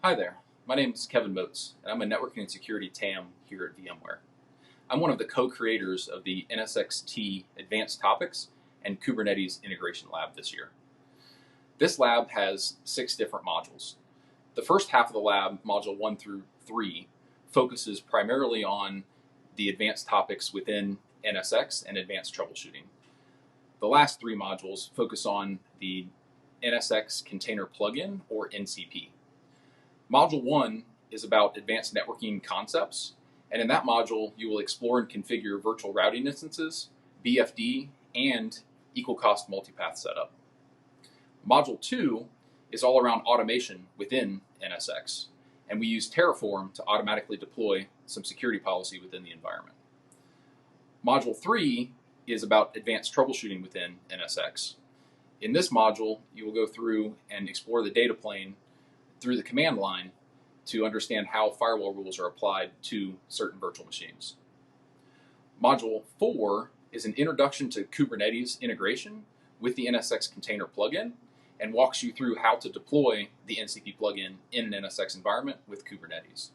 Hi there, my name is Kevin Moats, and I'm a networking and security TAM here at VMware. I'm one of the co-creators of the NSX-T Advanced Topics and Kubernetes Integration Lab this year. This lab has 6 different modules. The first half of the lab, module 1 through 3, focuses primarily on the advanced topics within NSX and advanced troubleshooting. The last 3 modules focus on the NSX Container Plugin, or NCP. Module 1 is about advanced networking concepts, and in that module you will explore and configure virtual routing instances, BFD, and equal cost multipath setup. Module 2 is all around automation within NSX, and we use Terraform to automatically deploy some security policy within the environment. Module 3 is about advanced troubleshooting within NSX. In this module, you will go through and explore the data plane through the command line to understand how firewall rules are applied to certain virtual machines. Module 4 is an introduction to Kubernetes integration with the NSX container plugin and walks you through how to deploy the NCP plugin in an NSX environment with Kubernetes.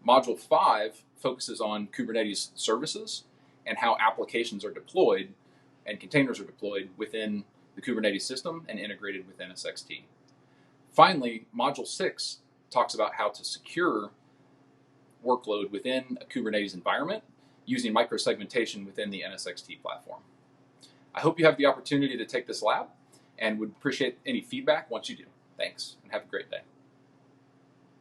Module 5 focuses on Kubernetes services and how applications are deployed and containers are deployed within the Kubernetes system and integrated with NSX-T. Finally, Module 6 talks about how to secure workload within a Kubernetes environment using microsegmentation within the NSX-T platform. I hope you have the opportunity to take this lab and would appreciate any feedback once you do. Thanks, and have a great day.